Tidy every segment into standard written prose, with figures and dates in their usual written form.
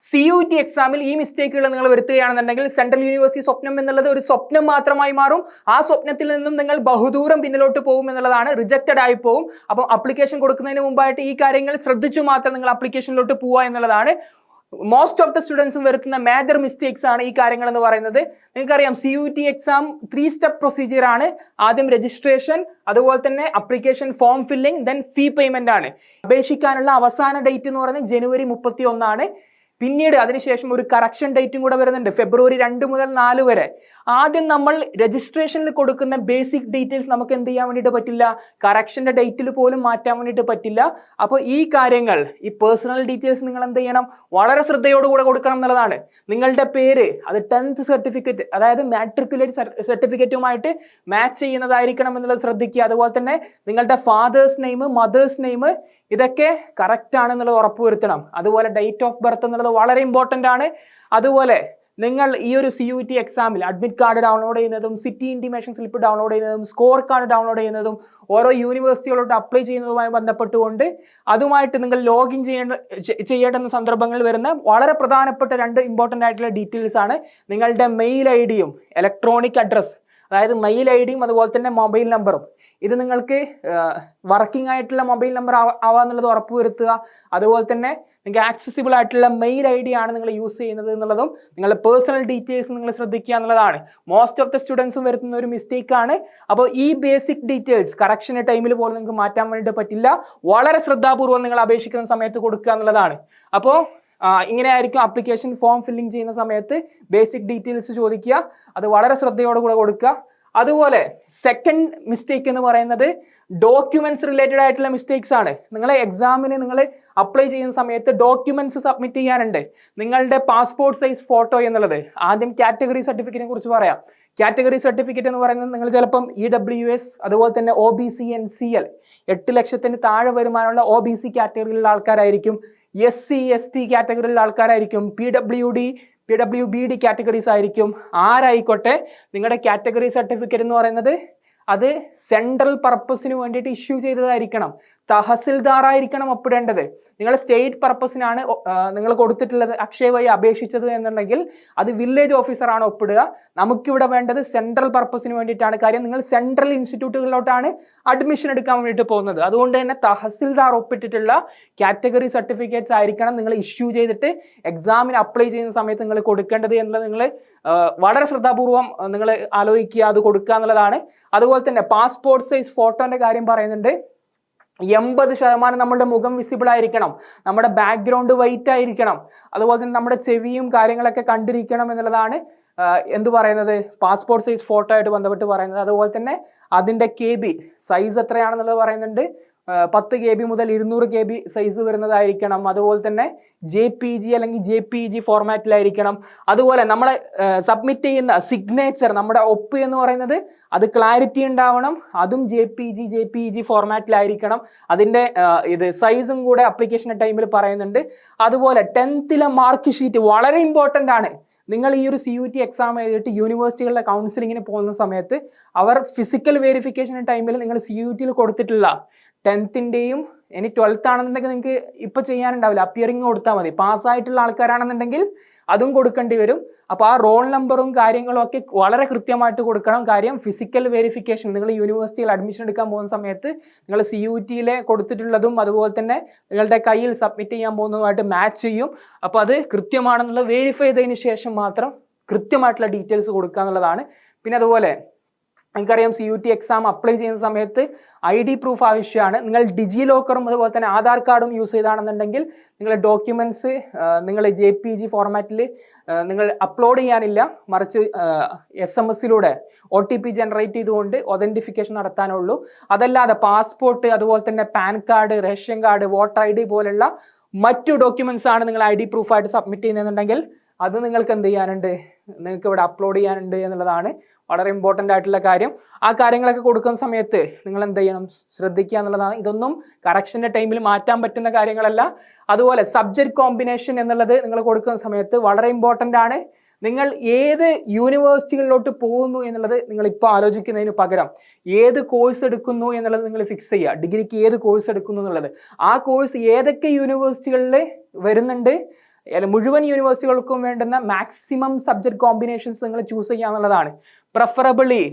CUT എക്സാമിൽ ഈ മിസ്റ്റേക്കുകൾ നിങ്ങൾ വരുത്തുകയാണെന്നുണ്ടെങ്കിൽ സെൻട്രൽ യൂണിവേഴ്സിറ്റി സ്വപ്നം എന്നുള്ളത് ഒരു സ്വപ്നം മാത്രമായി മാറും. ആ സ്വപ്നത്തിൽ നിന്നും നിങ്ങൾ ബഹുദൂരം പിന്നിലോട്ട് പോകും എന്നുള്ളതാണ്, റിജക്റ്റഡ് ആയി പോകും. അപ്പം അപ്ലിക്കേഷൻ കൊടുക്കുന്നതിന് മുമ്പായിട്ട് ഈ കാര്യങ്ങൾ ശ്രദ്ധിച്ചു മാത്രം നിങ്ങൾ അപ്ലിക്കേഷനിലോട്ട് പോവുക എന്നുള്ളതാണ്. മോസ്റ്റ് ഓഫ് ദ സ്റ്റുഡൻസും വരുത്തുന്ന മേജർ മിസ്റ്റേക്സ് ആണ് ഈ കാര്യങ്ങൾ എന്ന് പറയുന്നത്. നിങ്ങൾക്കറിയാം CUT എക്സാം 3 സ്റ്റെപ്പ് പ്രൊസീജിയർ ആണ്. ആദ്യം രജിസ്ട്രേഷൻ, അതുപോലെ തന്നെ അപ്ലിക്കേഷൻ ഫോം ഫില്ലിംഗ്, ദെൻ ഫീ പേയ്മെന്റ് ആണ്. അപേക്ഷിക്കാനുള്ള അവസാന ഡേറ്റ് എന്ന് പറയുന്നത് ജനുവരി 31 ആണ്. പിന്നീട് അതിനുശേഷം ഒരു കറക്ഷൻ ഡേറ്റും കൂടെ വരുന്നുണ്ട്, ഫെബ്രുവരി 2 മുതൽ 4 വരെ. ആദ്യം നമ്മൾ രജിസ്ട്രേഷനിൽ കൊടുക്കുന്ന ബേസിക് ഡീറ്റെയിൽസ് നമുക്ക് എന്ത് ചെയ്യാൻ വേണ്ടിയിട്ട് പറ്റില്ല, കറക്ഷന്റെ ഡേറ്റിൽ പോലും മാറ്റാൻ വേണ്ടിയിട്ട് പറ്റില്ല. അപ്പോൾ ഈ കാര്യങ്ങൾ, ഈ പേഴ്സണൽ ഡീറ്റെയിൽസ് നിങ്ങൾ എന്ത് ചെയ്യണം, വളരെ ശ്രദ്ധയോടുകൂടെ കൊടുക്കണം എന്നുള്ളതാണ്. നിങ്ങളുടെ പേര് അത് 10th സർട്ടിഫിക്കറ്റ്, അതായത് മാട്രിക്കുലേറ്റ് സർട്ടിഫിക്കറ്റുമായിട്ട് മാച്ച് ചെയ്യുന്നതായിരിക്കണം എന്നുള്ളത് ശ്രദ്ധിക്കുക. അതുപോലെ തന്നെ നിങ്ങളുടെ ഫാദേഴ്സ് നെയിം, മദേഴ്സ് നെയിം ഇതൊക്കെ കറക്റ്റ് ആണെന്നുള്ളത് ഉറപ്പുവരുത്തണം. അതുപോലെ ഡേറ്റ് ഓഫ് ബർത്ത് എന്നുള്ളത് വളരെ ഇമ്പോർട്ടൻ്റ് ആണ്. അതുപോലെ നിങ്ങൾ ഈ ഒരു CUT എക്സാമിൽ അഡ്മിറ്റ് കാർഡ് ഡൗൺലോഡ് ചെയ്യുന്നതും, സിറ്റി ഇൻറ്റിമേഷൻ സ്ലിപ്പ് ഡൗൺലോഡ് ചെയ്യുന്നതും, സ്കോർ കാർഡ് ഡൗൺലോഡ് ചെയ്യുന്നതും, ഓരോ യൂണിവേഴ്സിറ്റികളോട്ട് അപ്ലൈ ചെയ്യുന്നതുമായി ബന്ധപ്പെട്ടുകൊണ്ട് അതുമായിട്ട് നിങ്ങൾ ലോഗിൻ ചെയ്യേണ്ടുന്ന സന്ദർഭങ്ങളിൽ വരുന്ന വളരെ പ്രധാനപ്പെട്ട 2 ഇമ്പോർട്ടൻ്റ് ആയിട്ടുള്ള ഡീറ്റെയിൽസ് ആണ് നിങ്ങളുടെ മെയിൽ ID-യും ഇലക്ട്രോണിക് അഡ്രസ്, അതായത് മെയിൽ ID-യും അതുപോലെ തന്നെ മൊബൈൽ നമ്പറും. ഇത് നിങ്ങൾക്ക് വർക്കിംഗ് ആയിട്ടുള്ള മൊബൈൽ നമ്പർ ആവാന്നുള്ളത് ഉറപ്പുവരുത്തുക. അതുപോലെ തന്നെ നിങ്ങൾക്ക് ആക്സസിബിൾ ആയിട്ടുള്ള മെയിൽ ID ആണ് നിങ്ങൾ യൂസ് ചെയ്യുന്നത് എന്നുള്ളതും, നിങ്ങളുടെ പേഴ്സണൽ ഡീറ്റെയിൽസ് നിങ്ങൾ ശ്രദ്ധിക്കുക എന്നുള്ളതാണ്. മോസ്റ്റ് ഓഫ് ദ സ്റ്റുഡൻസും വരുത്തുന്ന ഒരു മിസ്റ്റേക്ക് ആണ്. അപ്പോൾ ഈ ബേസിക് ഡീറ്റെയിൽസ് കറക്ഷൻ ടൈമിൽ പോലും നിങ്ങൾക്ക് മാറ്റാൻ വേണ്ടിയിട്ട് പറ്റില്ല. വളരെ ശ്രദ്ധാപൂർവ്വം നിങ്ങൾ അപേക്ഷിക്കുന്ന സമയത്ത് കൊടുക്കുക എന്നുള്ളതാണ്. അപ്പോൾ ഇങ്ങനെയായിരിക്കും അപ്ലിക്കേഷൻ ഫോം ഫില്ലിംഗ് ചെയ്യുന്ന സമയത്ത് ബേസിക് ഡീറ്റെയിൽസ് ചോദിക്കുക. അത് വളരെ ശ്രദ്ധയോടുകൂടെ കൊടുക്കുക. അതുപോലെ സെക്കൻഡ് മിസ്റ്റേക്ക് എന്ന് പറയുന്നത് ഡോക്യുമെന്റ്സ് റിലേറ്റഡ് ആയിട്ടുള്ള മിസ്റ്റേക്സ് ആണ്. നിങ്ങൾ എക്സാമിന് നിങ്ങൾ അപ്ലൈ ചെയ്യുന്ന സമയത്ത് ഡോക്യുമെന്റ്സ് സബ്മിറ്റ് ചെയ്യാനുണ്ട്. നിങ്ങളുടെ പാസ്പോർട്ട് സൈസ് ഫോട്ടോ എന്നുള്ളത്, ആദ്യം കാറ്റഗറി സർട്ടിഫിക്കറ്റിനെ കുറിച്ച് പറയാം. കാറ്റഗറി സർട്ടിഫിക്കറ്റ് എന്ന് പറയുന്നത് നിങ്ങൾ ചിലപ്പം EWS, അതുപോലെ തന്നെ OBC NCL 8 ലക്ഷത്തിന് താഴെ വരുമാനമുള്ള OBC കാറ്റഗറിയിലുള്ള ആൾക്കാരായിരിക്കും. SC ST കാറ്റഗറിയിലുള്ള ആൾക്കാരായിരിക്കും. PWBD കാറ്റഗറീസ് ആയിരിക്കും. ആരായിക്കോട്ടെ, നിങ്ങളുടെ കാറ്റഗറി സർട്ടിഫിക്കറ്റ് എന്ന് പറയുന്നത് അത് സെൻട്രൽ പർപ്പസിന് വേണ്ടിയിട്ട് ഇഷ്യൂ ചെയ്തതായിരിക്കണം. തഹസിൽദാറായിരിക്കണം ഒപ്പിടേണ്ടത്. നിങ്ങൾ സ്റ്റേറ്റ് പർപ്പസിനാണ് നിങ്ങൾ കൊടുത്തിട്ടുള്ളത്, അക്ഷയ വഴി അപേക്ഷിച്ചത് എന്നുണ്ടെങ്കിൽ അത് വില്ലേജ് ഓഫീസറാണ് ഒപ്പിടുക. നമുക്കിവിടെ വേണ്ടത് സെൻട്രൽ പർപ്പസിന് വേണ്ടിയിട്ടാണ്. കാര്യം നിങ്ങൾ സെൻട്രൽ ഇൻസ്റ്റിറ്റ്യൂട്ടുകളിലോട്ടാണ് അഡ്മിഷൻ എടുക്കാൻ വേണ്ടിയിട്ട് പോകുന്നത്. അതുകൊണ്ട് തന്നെ തഹസിൽദാർ ഒപ്പിട്ടിട്ടുള്ള കാറ്റഗറി സർട്ടിഫിക്കറ്റ്സ് ആയിരിക്കണം നിങ്ങൾ ഇഷ്യൂ ചെയ്തിട്ട് എക്സാമിന് അപ്ലൈ ചെയ്യുന്ന സമയത്ത് നിങ്ങൾ കൊടുക്കേണ്ടത് എന്നുള്ളത് നിങ്ങൾ വളരെ ശ്രദ്ധാപൂർവം നിങ്ങൾ ആലോചിക്കുക, അത് കൊടുക്കുക എന്നുള്ളതാണ്. അതുപോലെ തന്നെ പാസ്പോർട്ട് സൈസ് ഫോട്ടോന്റെ കാര്യം പറയുന്നുണ്ട്. 80% നമ്മുടെ മുഖം വിസിബിൾ ആയിരിക്കണം, നമ്മുടെ ബാക്ക്ഗ്രൗണ്ട് വൈറ്റ് ആയിരിക്കണം, അതുപോലെ തന്നെ നമ്മുടെ ചെവിയും കാര്യങ്ങളൊക്കെ കണ്ടിരിക്കണം എന്നുള്ളതാണ് എന്ത് പറയുന്നത്, പാസ്പോർട്ട് സൈസ് ഫോട്ടോ ആയിട്ട് ബന്ധപ്പെട്ട് പറയുന്നത്. അതുപോലെ തന്നെ അതിൻ്റെ KB സൈസ് എത്രയാണെന്നുള്ളത് പറയുന്നുണ്ട്. 10 KB മുതൽ 200 KB സൈസ് വരുന്നതായിരിക്കണം. അതുപോലെ തന്നെ JPG അല്ലെങ്കിൽ JPEG ഫോർമാറ്റിലായിരിക്കണം. അതുപോലെ നമ്മൾ സബ്മിറ്റ് ചെയ്യുന്ന സിഗ്നേച്ചർ, നമ്മുടെ ഒപ്പ് എന്ന് പറയുന്നത് അത് ക്ലാരിറ്റി ഉണ്ടാവണം. അതും JPEG ഫോർമാറ്റിലായിരിക്കണം. അതിൻ്റെ ഇത് സൈസും കൂടെ അപ്ലിക്കേഷൻ ടൈമിൽ പറയുന്നുണ്ട്. അതുപോലെ 10th മാർക്ക് ഷീറ്റ് വളരെ ഇമ്പോർട്ടൻ്റ് ആണ്. നിങ്ങൾ ഈ ഒരു CUT എക്സാം എഴുതിയിട്ട് യൂണിവേഴ്സിറ്റികളുടെ കൗൺസിലിങ്ങിന് പോകുന്ന സമയത്ത് അവർ ഫിസിക്കൽ വെരിഫിക്കേഷൻ ടൈമിൽ നിങ്ങൾ CUT കൊടുത്തിട്ടില്ല 10th ഇനി 12th ആണെന്നുണ്ടെങ്കിൽ നിങ്ങൾക്ക് ഇപ്പം ചെയ്യാനുണ്ടാവില്ല, അപ്പിയറിംഗ് കൊടുത്താൽ മതി. പാസ്സായിട്ടുള്ള ആൾക്കാരാണെന്നുണ്ടെങ്കിൽ അതും കൊടുക്കേണ്ടി വരും. അപ്പോൾ ആ റോൾ നമ്പറും കാര്യങ്ങളും ഒക്കെ വളരെ കൃത്യമായിട്ട് കൊടുക്കണം. കാര്യം ഫിസിക്കൽ വെരിഫിക്കേഷൻ നിങ്ങൾ യൂണിവേഴ്സിറ്റിയിൽ അഡ്മിഷൻ എടുക്കാൻ പോകുന്ന സമയത്ത് നിങ്ങൾ CUT കൊടുത്തിട്ടുള്ളതും അതുപോലെ തന്നെ നിങ്ങളുടെ കയ്യിൽ സബ്മിറ്റ് ചെയ്യാൻ പോകുന്നതുമായിട്ട് മാച്ച് ചെയ്യും. അപ്പോൾ അത് കൃത്യമാണെന്നുള്ളത് വെരിഫൈ ചെയ്തതിന് ശേഷം മാത്രം കൃത്യമായിട്ടുള്ള ഡീറ്റെയിൽസ് കൊടുക്കുക എന്നുള്ളതാണ്. പിന്നെ അതുപോലെ നമുക്കറിയാം CUT എക്സാം അപ്ലൈ ചെയ്യുന്ന സമയത്ത് ID പ്രൂഫ് ആവശ്യമാണ്. നിങ്ങൾ ഡിജി ലോക്കറും അതുപോലെ തന്നെ ആധാർ കാർഡും യൂസ് ചെയ്താണെന്നുണ്ടെങ്കിൽ നിങ്ങളുടെ ഡോക്യുമെൻറ്റ്സ് നിങ്ങൾ JPEG ഫോർമാറ്റിൽ നിങ്ങൾ അപ്ലോഡ് ചെയ്യാനില്ല, മറിച്ച് SMS-ലൂടെ OTP ജനറേറ്റ് ചെയ്തുകൊണ്ട് ഒതൻറ്റിഫിക്കേഷൻ നടത്താനുള്ളൂ. അതല്ലാതെ പാസ്പോർട്ട്, അതുപോലെ തന്നെ pan card, ration card, voter ID പോലുള്ള മറ്റു ഡോക്യുമെൻറ്റ്സ് ആണ് നിങ്ങൾ ID പ്രൂഫായിട്ട് സബ്മിറ്റ് ചെയ്യുന്നുണ്ടെങ്കിൽ അത് നിങ്ങൾക്ക് എന്ത് ചെയ്യാനുണ്ട്, നിങ്ങൾക്ക് ഇവിടെ അപ്ലോഡ് ചെയ്യാനുണ്ട് എന്നുള്ളതാണ് വളരെ ഇമ്പോർട്ടൻ്റ് ആയിട്ടുള്ള കാര്യം. ആ കാര്യങ്ങളൊക്കെ കൊടുക്കുന്ന സമയത്ത് നിങ്ങൾ എന്ത് ചെയ്യണം, ശ്രദ്ധിക്കുക എന്നുള്ളതാണ്. ഇതൊന്നും കറക്ഷൻ്റെ ടൈമിൽ മാറ്റാൻ പറ്റുന്ന കാര്യങ്ങളല്ല. അതുപോലെ സബ്ജക്റ്റ് കോമ്പിനേഷൻ എന്നുള്ളത് നിങ്ങൾ കൊടുക്കുന്ന സമയത്ത് വളരെ ഇമ്പോർട്ടൻ്റ് ആണ്. നിങ്ങൾ ഏത് യൂണിവേഴ്സിറ്റികളിലോട്ട് പോകുന്നു എന്നുള്ളത് നിങ്ങൾ ഇപ്പോൾ ആലോചിക്കുന്നതിന് പകരം ഏത് കോഴ്സ് എടുക്കുന്നു എന്നുള്ളത് നിങ്ങൾ ഫിക്സ് ചെയ്യുക. ഡിഗ്രിക്ക് ഏത് കോഴ്സ് എടുക്കുന്നു എന്നുള്ളത്, ആ കോഴ്സ് ഏതൊക്കെ യൂണിവേഴ്സിറ്റികളിൽ വരുന്നുണ്ട്, മുഴുവൻ യൂണിവേഴ്സിറ്റികൾക്കും വേണ്ടുന്ന മാക്സിമം സബ്ജക്ട് കോമ്പിനേഷൻസ് നിങ്ങൾ ചൂസ് ചെയ്യുക എന്നുള്ളതാണ്. പ്രിഫറബിളി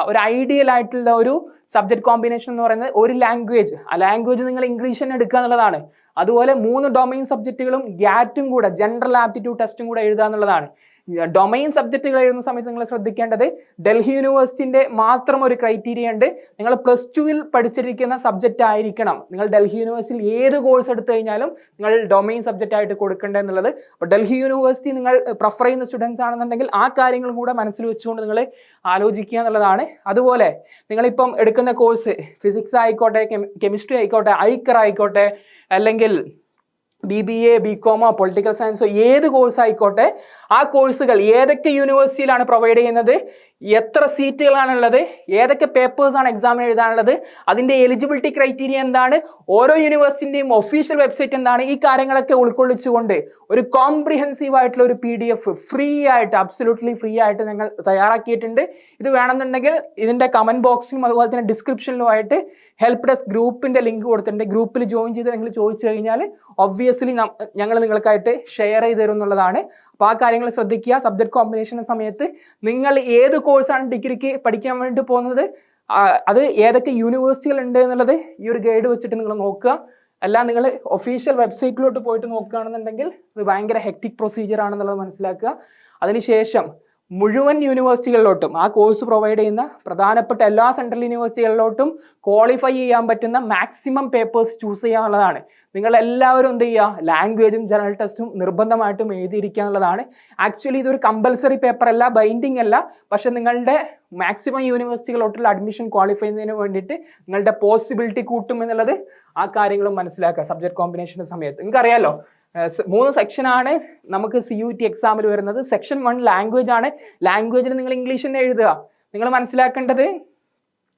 ഒരു ഐഡിയൽ ആയിട്ടുള്ള ഒരു സബ്ജക്ട് കോമ്പിനേഷൻ എന്ന് പറയുന്നത് ഒരു ലാംഗ്വേജ്, ആ ലാംഗ്വേജ് നിങ്ങൾ ഇംഗ്ലീഷ് തന്നെ എടുക്കുക എന്നുള്ളതാണ്. അതുപോലെ 3 ഡൊമൈൻ സബ്ജക്റ്റുകളും GAT കൂടെ ജനറൽ ആപ്റ്റിറ്റ്യൂഡ് ടെസ്റ്റും കൂടെ എഴുതുക എന്നുള്ളതാണ്. ഡൊമൈൻ സബ്ജക്റ്റുകൾ എഴുതുന്ന സമയത്ത് നിങ്ങൾ ശ്രദ്ധിക്കേണ്ടത് ഡൽഹി യൂണിവേഴ്സിറ്റിന്റെ മാത്രം ഒരു ക്രൈറ്റീരിയ ഉണ്ട്. നിങ്ങൾ +2 പഠിച്ചിരിക്കുന്ന സബ്ജക്റ്റ് ആയിരിക്കണം നിങ്ങൾ ഡൽഹി യൂണിവേഴ്സിറ്റിയിൽ ഏത് കോഴ്സ് എടുത്തു കഴിഞ്ഞാലും നിങ്ങൾ ഡൊമൈൻ സബ്ജക്റ്റ് ആയിട്ട് കൊടുക്കേണ്ടത് എന്നുള്ളത്. അപ്പോൾ ഡൽഹി യൂണിവേഴ്സിറ്റി നിങ്ങൾ പ്രിഫർ ചെയ്യുന്ന സ്റ്റുഡൻസ് ആണെന്നുണ്ടെങ്കിൽ ആ കാര്യങ്ങളും കൂടെ മനസ്സിൽ വെച്ചുകൊണ്ട് നിങ്ങൾ ആലോചിക്കുക എന്നുള്ളതാണ്. അതുപോലെ നിങ്ങളിപ്പം എടുക്കുന്ന കോഴ്സ് ഫിസിക്സ് ആയിക്കോട്ടെ, കെമിസ്ട്രി ആയിക്കോട്ടെ, ഐക്കർ ആയിക്കോട്ടെ, അല്ലെങ്കിൽ BBA, BCom, പൊളിറ്റിക്കൽ സയൻസോ ഏത് കോഴ്സ് ആയിക്കോട്ടെ, ആ കോഴ്സുകൾ ഏതൊക്കെ യൂണിവേഴ്സിറ്റിയിലാണ് പ്രൊവൈഡ് ചെയ്യുന്നത്, എത്ര സീറ്റുകളാണുള്ളത്, ഏതൊക്കെ പേപ്പേഴ്സാണ് എക്സാമിന് എഴുതാനുള്ളത്, അതിൻ്റെ എലിജിബിലിറ്റി ക്രൈറ്റീരിയ എന്താണ്, ഓരോ യൂണിവേഴ്സിറ്റിൻ്റെയും ഒഫീഷ്യൽ വെബ്സൈറ്റ് എന്താണ്, ഈ കാര്യങ്ങളൊക്കെ ഉൾക്കൊള്ളിച്ചുകൊണ്ട് ഒരു കോംപ്രിഹെൻസീവ് ആയിട്ടുള്ള ഒരു PDF ഫ്രീ ആയിട്ട്, അബ്സല്യൂട്ട്ലി ഫ്രീ ആയിട്ട് ഞങ്ങൾ തയ്യാറാക്കിയിട്ടുണ്ട്. ഇത് വേണമെന്നുണ്ടെങ്കിൽ ഇതിൻ്റെ കമൻറ്റ് ബോക്സിലും അതുപോലെ തന്നെ ഡിസ്ക്രിപ്ഷനിലുമായിട്ട് ഹെൽപ്പ് ഡെസ്ക് ഗ്രൂപ്പിൻ്റെ ലിങ്ക് കൊടുത്തിട്ടുണ്ട്. ഗ്രൂപ്പിൽ ജോയിൻ ചെയ്ത് നിങ്ങൾ ചോദിച്ചു കഴിഞ്ഞാൽ ഒബ്വിയസ്ലി ഞങ്ങൾ നിങ്ങൾക്കായിട്ട് ഷെയർ ചെയ്ത് തരും എന്നുള്ളതാണ്. അപ്പോൾ ആ കാര്യങ്ങൾ ശ്രദ്ധിക്കുക. സബ്ജക്ട് കോമ്പിനേഷൻ്റെ സമയത്ത് നിങ്ങൾ ഏത് കോഴ്സാണ് ഡിഗ്രിക്ക് പഠിക്കാൻ വേണ്ടി പോകുന്നത്, അത് ഏതൊക്കെ യൂണിവേഴ്സിറ്റികൾ ഉണ്ട് എന്നുള്ളത് ഈ ഒരു ഗൈഡ് വെച്ചിട്ട് നിങ്ങൾ നോക്കുക. അല്ല നിങ്ങൾ ഒഫീഷ്യൽ വെബ്സൈറ്റിലോട്ട് പോയിട്ട് നോക്കുകയാണെന്നുണ്ടെങ്കിൽ ഇത് ഭയങ്കര ഹെക്റ്റിക് പ്രൊസീജിയർ ആണെന്നുള്ളത് മനസ്സിലാക്കുക. അതിനുശേഷം മുഴുവൻ യൂണിവേഴ്സിറ്റികളിലോട്ടും ആ കോഴ്സ് പ്രൊവൈഡ് ചെയ്യുന്ന പ്രധാനപ്പെട്ട എല്ലാ സെൻട്രൽ യൂണിവേഴ്സിറ്റികളിലോട്ടും ക്വാളിഫൈ ചെയ്യാൻ പറ്റുന്ന മാക്സിമം പേപ്പേഴ്സ് ചൂസ് ചെയ്യാനുള്ളതാണ്. നിങ്ങളെല്ലാവരും എന്ത് ചെയ്യുക, ലാംഗ്വേജും ജനറൽ ടെസ്റ്റും നിർബന്ധമായിട്ടും എഴുതിയിരിക്കുക എന്നുള്ളതാണ്. ആക്ച്വലി ഇതൊരു കമ്പൽസറി പേപ്പർ അല്ല, ബൈൻഡിങ് അല്ല. പക്ഷെ നിങ്ങളുടെ മാക്സിമം യൂണിവേഴ്സിറ്റികളോട്ടുള്ള അഡ്മിഷൻ ക്വാളിഫൈ ചെയ്യുന്നതിന് വേണ്ടിയിട്ട് നിങ്ങളുടെ പോസിബിലിറ്റി കൂട്ടും എന്നുള്ളത് ആ കാര്യങ്ങളും മനസ്സിലാക്കുക. സബ്ജക്ട് കോമ്പിനേഷൻ്റെ സമയത്ത് നിങ്ങൾക്കറിയാലോ 3 സെക്ഷനാണ് നമുക്ക് CUT എക്സാമിൽ വരുന്നത്. സെക്ഷൻ 1 ലാംഗ്വേജ് ആണ്. ലാംഗ്വേജിൽ നിങ്ങൾ ഇംഗ്ലീഷ് തന്നെ എഴുതുക. നിങ്ങൾ മനസ്സിലാക്കേണ്ടത്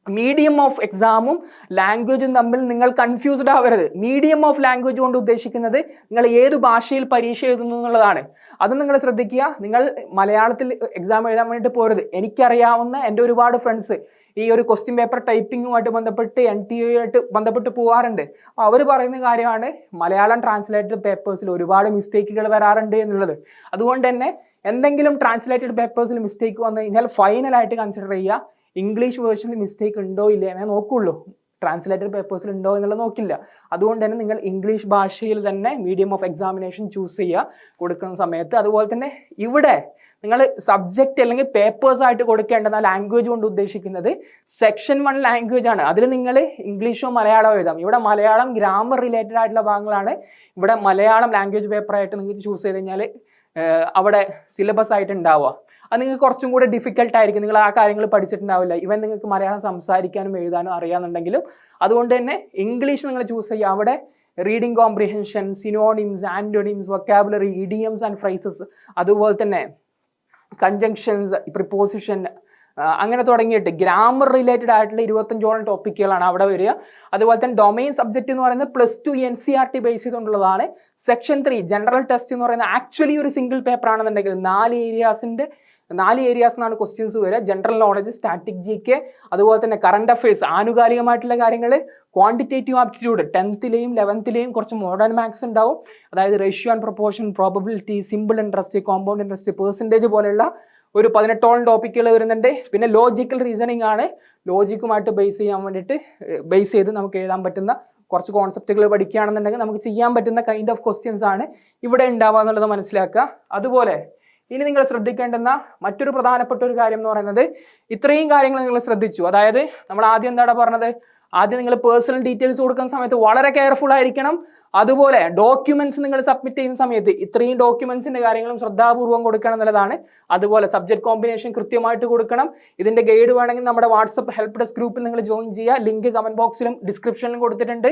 മീഡിയം ഓഫ് എക്സാമും ലാംഗ്വേജും തമ്മിൽ നിങ്ങൾ കൺഫ്യൂസ്ഡ് ആവരുത്. മീഡിയം ഓഫ് ലാംഗ്വേജ് കൊണ്ട് ഉദ്ദേശിക്കുന്നത് നിങ്ങൾ ഏത് ഭാഷയിൽ പരീക്ഷ എഴുതുന്നു എന്നുള്ളതാണ്. അത് നിങ്ങൾ ശ്രദ്ധിക്കുക. നിങ്ങൾ മലയാളത്തിൽ എക്സാം എഴുതാൻ വേണ്ടിയിട്ട് പോരുത്. എനിക്കറിയാവുന്ന എൻ്റെ ഒരുപാട് ഫ്രണ്ട്സ് ഈ ഒരു ക്വസ്റ്റ്യൻ പേപ്പർ ടൈപ്പിങ്ങുമായിട്ട് ബന്ധപ്പെട്ട് NTA ആയിട്ട് ബന്ധപ്പെട്ട് പോകാറുണ്ട്. അപ്പോൾ അവർ പറയുന്ന കാര്യമാണ് മലയാളം ട്രാൻസ്ലേറ്റഡ് പേപ്പേഴ്സിൽ ഒരുപാട് മിസ്റ്റേക്കുകൾ വരാറുണ്ട് എന്നുള്ളത്. അതുകൊണ്ട് തന്നെ എന്തെങ്കിലും ട്രാൻസ്ലേറ്റഡ് പേപ്പേഴ്സിൽ മിസ്റ്റേക്ക് വന്നു കഴിഞ്ഞാൽ ഫൈനലായിട്ട് കൺസിഡർ ചെയ്യുക ഇംഗ്ലീഷ് വേർഷനിൽ മിസ്റ്റേക്ക് ഉണ്ടോ ഇല്ല എന്നേ നോക്കുള്ളൂ. ട്രാൻസ്ലേറ്റഡ് പേപ്പേഴ്സിൽ ഉണ്ടോ എന്നുള്ളത് നോക്കില്ല. അതുകൊണ്ട് തന്നെ നിങ്ങൾ ഇംഗ്ലീഷ് ഭാഷയിൽ തന്നെ മീഡിയം ഓഫ് എക്സാമിനേഷൻ ചൂസ് ചെയ്യുക കൊടുക്കുന്ന സമയത്ത്. അതുപോലെ തന്നെ ഇവിടെ നിങ്ങൾ സബ്ജക്റ്റ് അല്ലെങ്കിൽ പേപ്പേഴ്സ് ആയിട്ട് കൊടുക്കേണ്ടത് ലാംഗ്വേജ് കൊണ്ട് ഉദ്ദേശിക്കുന്നത് സെക്ഷൻ 1 ലാംഗ്വേജ് ആണ്. അതിൽ നിങ്ങൾ ഇംഗ്ലീഷോ മലയാളമോ എഴുതാം. ഇവിടെ മലയാളം ഗ്രാമർ റിലേറ്റഡ് ആയിട്ടുള്ള ഭാഗങ്ങളാണ്. ഇവിടെ മലയാളം ലാംഗ്വേജ് പേപ്പറായിട്ട് നിങ്ങൾക്ക് ചൂസ് ചെയ്ത് കഴിഞ്ഞാൽ അവിടെ സിലബസ് ആയിട്ട് ഉണ്ടാവുക. അത് നിങ്ങൾക്ക് കുറച്ചും കൂടെ ഡിഫിക്കൽട്ട് ആയിരിക്കും. നിങ്ങൾ ആ കാര്യങ്ങൾ പഠിച്ചിട്ടുണ്ടാവില്ല. ഇവൻ നിങ്ങൾക്ക് മലയാളം സംസാരിക്കാനും എഴുതാനും അറിയാമെന്നുണ്ടെങ്കിലും. അതുകൊണ്ട് തന്നെ ഇംഗ്ലീഷ് നിങ്ങൾ ചൂസ് ചെയ്യുക. അവിടെ reading comprehension, synonyms, antonyms, vocabulary, idioms and friezes, അതുപോലെ തന്നെ കൺജങ്ഷൻസ്, പ്രിപ്പോസിഷൻ, അങ്ങനെ തുടങ്ങിയിട്ട് ഗ്രാമർ റിലേറ്റഡ് ആയിട്ടുള്ള 25ഓളം ടോപ്പിക്കുകളാണ് അവിടെ വരിക. അതുപോലെ തന്നെ ഡൊമൈൻ സബ്ജക്റ്റ് എന്ന് പറയുന്നത് +2 NCERT ബേസ് ചെയ്തുകൊണ്ടുള്ളതാണ്. സെക്ഷൻ 3 ജനറൽ ടെസ്റ്റ് എന്ന് പറയുന്നത് ആക്ച്വലി ഒരു സിംഗിൾ പേപ്പർ ആണെന്നുണ്ടെങ്കിൽ 4 ഏരിയാസ് എന്നാണ് ക്വസ്റ്റ്യൻസ് വരിക. ജനറൽ നോളജ്, സ്റ്റാറ്റിക് GK, അതുപോലെ തന്നെ കറണ്ട് അഫയേഴ്സ്, ആനുകാലികമായിട്ടുള്ള കാര്യങ്ങൾ, ക്വാണ്ടിറ്റേറ്റീവ് ആപ്റ്റിറ്റ്യൂഡ് 10th-ലെയും 11th-ലെയും കുറച്ച് മോഡേൺ മാത്സ് ഉണ്ടാവും. അതായത് ratio and proportion, probability, simple interest, compound interest, percentage പോലെയുള്ള ഒരു 18ഓളം ടോപ്പിക്കുകൾ വരുന്നുണ്ട്. പിന്നെ ലോജിക്കൽ റീസണിങ് ആണ്. ലോജിക്കുമായിട്ട് ബേസ് ചെയ്ത് നമുക്ക് എഴുതാൻ പറ്റുന്ന കുറച്ച് കോൺസെപ്റ്റുകൾ പഠിക്കുകയാണെന്നുണ്ടെങ്കിൽ നമുക്ക് ചെയ്യാൻ പറ്റുന്ന കൈൻഡ് ഓഫ് ക്വസ്റ്റ്യൻസ് ആണ് ഇവിടെ ഉണ്ടാവുക എന്നുള്ളത് മനസ്സിലാക്കുക. അതുപോലെ ഇനി നിങ്ങൾ ശ്രദ്ധിക്കേണ്ടുന്ന മറ്റൊരു പ്രധാനപ്പെട്ട ഒരു കാര്യം എന്ന് പറയുന്നത്, ഇത്രയും കാര്യങ്ങൾ നിങ്ങൾ ശ്രദ്ധിച്ചു. അതായത് നമ്മൾ ആദ്യം എന്താണ് പറഞ്ഞത്, ആദ്യം നിങ്ങൾ പേഴ്സണൽ ഡീറ്റെയിൽസ് കൊടുക്കുന്ന സമയത്ത് വളരെ കെയർഫുൾ ആയിരിക്കണം. അതുപോലെ ഡോക്യുമെന്റ്സ് നിങ്ങൾ സബ്മിറ്റ് ചെയ്യുന്ന സമയത്ത് ഇത്രയും ഡോക്യുമെന്റ്സിന്റെ കാര്യങ്ങളും ശ്രദ്ധാപൂർവ്വം കൊടുക്കണം എന്നുള്ളതാണ്. അതുപോലെ സബ്ജക്ട് കോമ്പിനേഷൻ കൃത്യമായിട്ട് കൊടുക്കണം. ഇതിന്റെ ഗൈഡ് വേണമെങ്കിൽ നമ്മുടെ വാട്സപ്പ് ഹെൽപ്പ് ഡെസ്ക് ഗ്രൂപ്പിൽ നിങ്ങൾ ജോയിൻ ചെയ്യുക. ലിങ്ക് കമന്റ് ബോക്സിലും ഡിസ്ക്രിപ്ഷനിലും കൊടുത്തിട്ടുണ്ട്.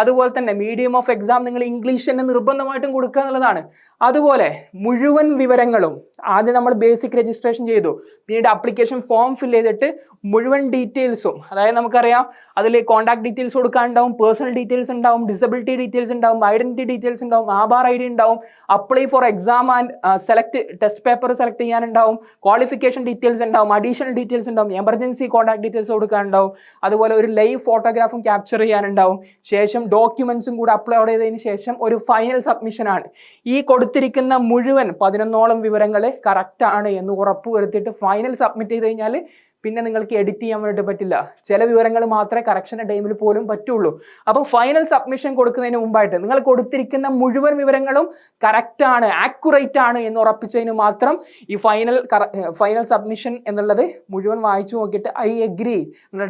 അതുപോലെ തന്നെ മീഡിയം ഓഫ് എക്സാം നിങ്ങൾ ഇംഗ്ലീഷ് തന്നെ നിർബന്ധമായിട്ടും കൊടുക്കുക എന്നുള്ളതാണ്. അതുപോലെ മുഴുവൻ വിവരങ്ങളും ആദ്യം നമ്മൾ ബേസിക് രജിസ്ട്രേഷൻ ചെയ്തു, പിന്നീട് ആപ്ലിക്കേഷൻ ഫോം ഫിൽ ചെയ്തിട്ട് മുഴുവൻ ഡീറ്റെയിൽസും, അതായത് നമുക്കറിയാം അതിൽ കോൺടാക്ട് ഡീറ്റെയിൽസ് കൊടുക്കാനുണ്ടാവും, പേഴ്സണൽ ഡീറ്റെയിൽസ് ഉണ്ടാവും, ഡിസബിലിറ്റി ഡീറ്റെയിൽസ് ഉണ്ടാവും, ഐഡന്റിറ്റി ഡീറ്റെയിൽസ് ഉണ്ടാവും, ആധാർ ID ഉണ്ടാവും, apply for exam and select test paper select ചെയ്യാനുണ്ടാവും, ക്വാളിഫിക്കേഷൻ ഡീറ്റെയിൽസ് ഉണ്ടാവും, അഡീഷണൽ ഡീറ്റെയിൽസ് ഉണ്ടാവും, എമർജൻസി കോൺടാക്ട് ഡീറ്റെയിൽസ് കൊടുക്കാനുണ്ടാവും, അതുപോലെ ഒരു ലൈവ് ഫോട്ടോഗ്രാഫും ക്യാപ്ചർ ചെയ്യാനുണ്ടാവും, ശേഷം ഡോക്യുമെന്റ്സും കൂടെ അപ്ലോഡ് ചെയ്തതിന് ശേഷം ഒരു ഫൈനൽ സബ്മിഷൻ ആണ്. ഈ കൊടുത്തിരിക്കുന്ന മുഴുവൻ 11ഓളം വിവരങ്ങൾ കറക്റ്റ് ആണ് എന്ന് ഉറപ്പുവരുത്തിയിട്ട് ഫൈനൽ സബ്മിറ്റ് ചെയ്ത് കഴിഞ്ഞാൽ പിന്നെ നിങ്ങൾക്ക് എഡിറ്റ് ചെയ്യാൻ വേണ്ടിയിട്ട് പറ്റില്ല. ചില വിവരങ്ങൾ മാത്രമേ കറക്ഷൻ്റെ ടൈമിൽ പോലും പറ്റുള്ളൂ. അപ്പോൾ ഫൈനൽ സബ്മിഷൻ കൊടുക്കുന്നതിന് മുമ്പായിട്ട് നിങ്ങൾ കൊടുത്തിരിക്കുന്ന മുഴുവൻ വിവരങ്ങളും കറക്റ്റ് ആണ്, ആക്യുറേറ്റ് ആണ് എന്ന് ഉറപ്പിച്ചതിന് മാത്രം ഈ ഫൈനൽ സബ്മിഷൻ എന്നുള്ളത് മുഴുവൻ വായിച്ചു നോക്കിയിട്ട് ഐ എഗ്രി എന്നുള്ള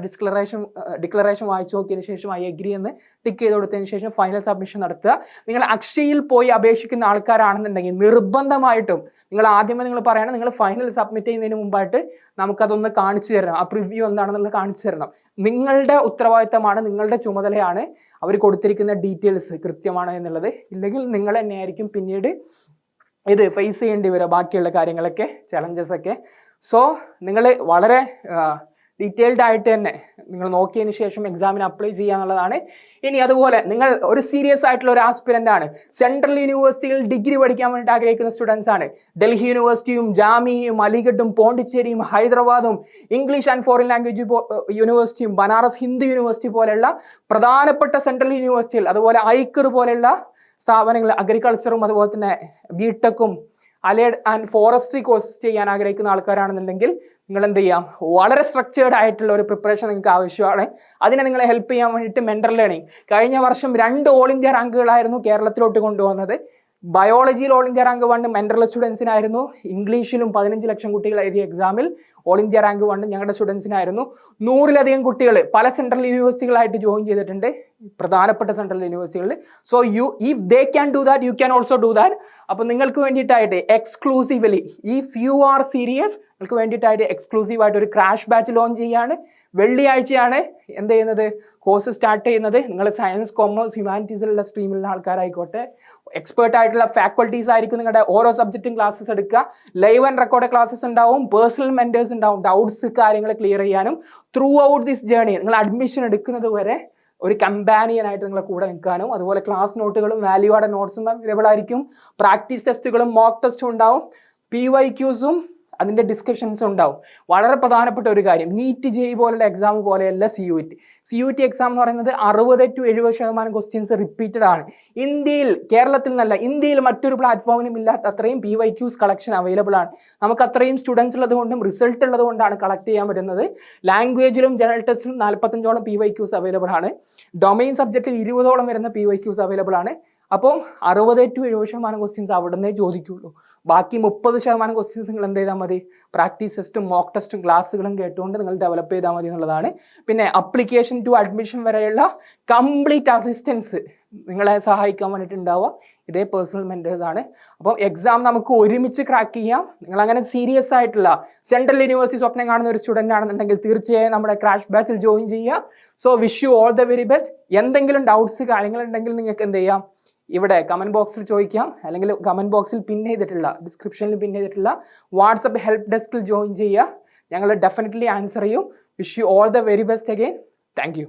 ഡിക്ലറേഷൻ വായിച്ചു നോക്കിയതിന് ശേഷം ഐ എഗ്രി എന്ന് ടിക്ക് ചെയ്ത് കൊടുത്തതിന് ശേഷം ഫൈനൽ സബ്മിഷൻ നടത്തുക. നിങ്ങൾ അക്ഷയയിൽ പോയി അപേക്ഷിക്കുന്ന ആൾക്കാരാണെന്നുണ്ടെങ്കിൽ നിർബന്ധമായിട്ടും നിങ്ങൾ ആദ്യമേ നിങ്ങൾ പറയണം, നിങ്ങൾ ഫൈനൽ സബ്മിറ്റ് ചെയ്യുന്നതിന് മുമ്പായിട്ട് നമുക്കതൊന്ന് കാണിച്ചു തരണം, ആ പ്രിവ്യൂ എന്താണെന്നുള്ളത് കാണിച്ചു തരണം. നിങ്ങളുടെ ഉത്തരവാദിത്തമാണ്, നിങ്ങളുടെ ചുമതലയാണ് അവർ കൊടുത്തിരിക്കുന്ന ഡീറ്റെയിൽസ് കൃത്യമാണ് എന്നുള്ളത്. ഇല്ലെങ്കിൽ നിങ്ങൾ തന്നെയായിരിക്കും പിന്നീട് ഇത് ഫേസ് ചെയ്യേണ്ടി വരിക ബാക്കിയുള്ള കാര്യങ്ങളൊക്കെ, ചലഞ്ചസ് ഒക്കെ. സോ നിങ്ങൾ വളരെ ഡീറ്റെയിൽഡ് ആയിട്ട് തന്നെ നിങ്ങൾ നോക്കിയതിന് ശേഷം എക്സാമിന് അപ്ലൈ ചെയ്യുക എന്നുള്ളതാണ്. ഇനി അതുപോലെ നിങ്ങൾ ഒരു സീരിയസ് ആയിട്ടുള്ള ഒരു ആസ്പിരൻ്റ് ആണ്, സെൻട്രൽ യൂണിവേഴ്സിറ്റിയിൽ ഡിഗ്രി പഠിക്കാൻ വേണ്ടിയിട്ട് ആഗ്രഹിക്കുന്ന സ്റ്റുഡൻസ് ആണ്, ഡൽഹി യൂണിവേഴ്സിറ്റിയും ജാമിയയും അലിഗഡും പോണ്ടിച്ചേരിയും ഹൈദരാബാദും ഇംഗ്ലീഷ് ആൻഡ് ഫോറിൻ ലാംഗ്വേജ് യൂണിവേഴ്സിറ്റിയും ബനാറസ് ഹിന്ദു യൂണിവേഴ്സിറ്റി പോലെയുള്ള പ്രധാനപ്പെട്ട സെൻട്രൽ യൂണിവേഴ്സിറ്റിയിൽ, അതുപോലെ ഐക്കർ പോലെയുള്ള സ്ഥാപനങ്ങൾ, അഗ്രികൾച്ചറും അതുപോലെ തന്നെ ബിടെക്കും അലൈഡ് ആൻഡ് ഫോറസ്ട്രി കോഴ്സ് ചെയ്യാൻ ആഗ്രഹിക്കുന്ന ആൾക്കാരാണെന്നുണ്ടെങ്കിൽ നിങ്ങൾ എന്ത് ചെയ്യാം, വളരെ സ്ട്രക്ചേർഡ് ആയിട്ടുള്ള ഒരു പ്രിപ്പറേഷൻ നിങ്ങൾക്ക് ആവശ്യമാണ്. അതിനെ നിങ്ങളെ ഹെൽപ്പ് ചെയ്യാൻ വേണ്ടിയിട്ട് മെന്റർ ലേണിംഗ്. കഴിഞ്ഞ വർഷം 2 ഓൾ ഇന്ത്യ റാങ്കുകളായിരുന്നു കേരളത്തിലോട്ട് കൊണ്ടുവന്നത്. ബയോളജിയിൽ ഓൾ ഇന്ത്യ റാങ്ക് 1 മെന്റൽ സ്റ്റുഡൻസിനായിരുന്നു. ഇംഗ്ലീഷിലും 15 ലക്ഷം കുട്ടികൾ എഴുതിയ എക്സാമിൽ ഓൾ ഇന്ത്യ റാങ്ക് 1 ഞങ്ങളുടെ സ്റ്റുഡൻസിനായിരുന്നു. 100-ലധികം കുട്ടികൾ പല സെൻട്രൽ യൂണിവേഴ്സിറ്റികളായിട്ട് ജോയിൻ ചെയ്തിട്ടുണ്ട്, പ്രധാനപ്പെട്ട സെൻട്രൽ യൂണിവേഴ്സിറ്റികളിൽ. So if they can do that, you can also do that. അപ്പോൾ നിങ്ങൾക്ക് വേണ്ടിയിട്ടായിട്ട് exclusively, if you are serious, നിങ്ങൾക്ക് വേണ്ടിയിട്ടായിട്ട് എക്സ്ക്ലൂസീവായിട്ട് ഒരു ക്രാഷ് ബാച്ച് ലോഞ്ച് ചെയ്യാണ്. വെള്ളിയാഴ്ചയാണ് എന്ത് ചെയ്യുന്നത്, കോഴ്സ് സ്റ്റാർട്ട് ചെയ്യുന്നത്. നിങ്ങൾ സയൻസ്, കൊമേഴ്സ്, ഹ്യൂമാനിറ്റീസിലുള്ള സ്ട്രീമിലുള്ള ആൾക്കാരായിക്കോട്ടെ, എക്സ്പേർട്ട് ആയിട്ടുള്ള ഫാക്കൽറ്റീസ് ആയിരിക്കും നിങ്ങളുടെ ഓരോ സബ്ജക്റ്റും ക്ലാസ്സസ് എടുക്കുക. ലൈവ് ആൻഡ് റെക്കോർഡ് ക്ലാസ്സസ് ഉണ്ടാവും, പേഴ്സണൽ മെന്റേഴ്സ് ഉണ്ടാവും, ഡൗട്ട്സ് കാര്യങ്ങൾ ക്ലിയർ ചെയ്യാനും ത്രൂ ഔട്ട് ദിസ് ജേർണി നിങ്ങൾ അഡ്മിഷൻ എടുക്കുന്നത് വരെ ഒരു കമ്പാനിയനായിട്ട് നിങ്ങളെ കൂടെ നിൽക്കാനും. അതുപോലെ ക്ലാസ് നോട്ടുകളും വാല്യൂ ആഡ് നോട്ട്സും അവൈലബിൾ ആയിരിക്കും. പ്രാക്ടീസ് ടെസ്റ്റുകളും മോക്ക് ടെസ്റ്റും ഉണ്ടാവും. PYQസും അതിൻ്റെ ഡിസ്കഷൻസും ഉണ്ടാവും. വളരെ പ്രധാനപ്പെട്ട ഒരു കാര്യം, നീറ്റ് JEE പോലുള്ള എക്സാം പോലെയല്ല CUET എക്സാം എന്ന് പറയുന്നത് 60 to 70% ക്വസ്റ്റ്യൻസ് റിപ്പീറ്റഡ് ആണ്. കേരളത്തിൽ നിന്നല്ല, ഇന്ത്യയിൽ മറ്റൊരു പ്ലാറ്റ്ഫോമിനും ഇല്ലാത്ത അത്രയും PYQs കളക്ഷൻ അവൈലബിൾ ആണ്. നമുക്ക് അത്രയും സ്റ്റുഡൻസ് ഉള്ളത് കൊണ്ടും റിസൾട്ട് ഉള്ളത് കൊണ്ടാണ് കളക്ട് ചെയ്യാൻ പറ്റുന്നത്. ലാംഗ്വേജിലും ജനറൽ ടെസ്റ്റിലും 45ഓളം PYQs അവൈലബിൾ ആണ്. ഡൊമൈൻ സബ്ജക്റ്റിൽ 20ഓളം വരുന്ന PYQs അവൈലബിൾ ആണ്. അപ്പോൾ 60 to 70% ക്വസ്റ്റ്യൻസ് അവിടെ നിന്നേ ചോദിക്കുള്ളൂ. ബാക്കി 30% ക്വസ്റ്റ്യൻസ് നിങ്ങൾ എന്ത് ചെയ്താൽ മതി, പ്രാക്ടീസ് ടെസ്റ്റും മോക്ക് ടെസ്റ്റും ക്ലാസ്സുകളും കേട്ടുകൊണ്ട് നിങ്ങൾ ഡെവലപ്പ് ചെയ്താൽ മതി എന്നുള്ളതാണ്. പിന്നെ അപ്ലിക്കേഷൻ ടു അഡ്മിഷൻ വരെയുള്ള കംപ്ലീറ്റ് അസിസ്റ്റൻസ് നിങ്ങളെ സഹായിക്കാൻ വേണ്ടിയിട്ടുണ്ടാവുക ഇതേ പേഴ്സണൽ മെൻറ്റേഴ്സ് ആണ്. അപ്പോൾ എക്സാം നമുക്ക് ഒരുമിച്ച് ക്രാക്ക് ചെയ്യാം. നിങ്ങൾ അങ്ങനെ സീരിയസ് ആയിട്ടുള്ള സെൻട്രൽ യൂണിവേഴ്സിറ്റി സ്വപ്നം കാണുന്ന ഒരു സ്റ്റുഡൻ്റ് ആണെന്നുണ്ടെങ്കിൽ തീർച്ചയായും നമ്മുടെ ക്രാഷ് ബാച്ചിൽ ജോയിൻ ചെയ്യുക. So wish you all the very best. എന്തെങ്കിലും ഡൗട്ട്സ് കാര്യങ്ങളുണ്ടെങ്കിൽ നിങ്ങൾക്ക് എന്ത് ചെയ്യാം, ഇവിടെ കമൻറ്റ് ബോക്സിൽ ചോദിക്കാം, അല്ലെങ്കിൽ കമൻറ്റ് ബോക്സിൽ ഡിസ്ക്രിപ്ഷനിൽ പിൻ ചെയ്തിട്ടുള്ള വാട്സപ്പ് ഹെൽപ്പ് ഡെസ്കിൽ ജോയിൻ ചെയ്യുക. ഞങ്ങൾ ഡെഫിനറ്റ്ലി ആൻസർ ചെയ്യും. Wish you all the very best again. Thank you.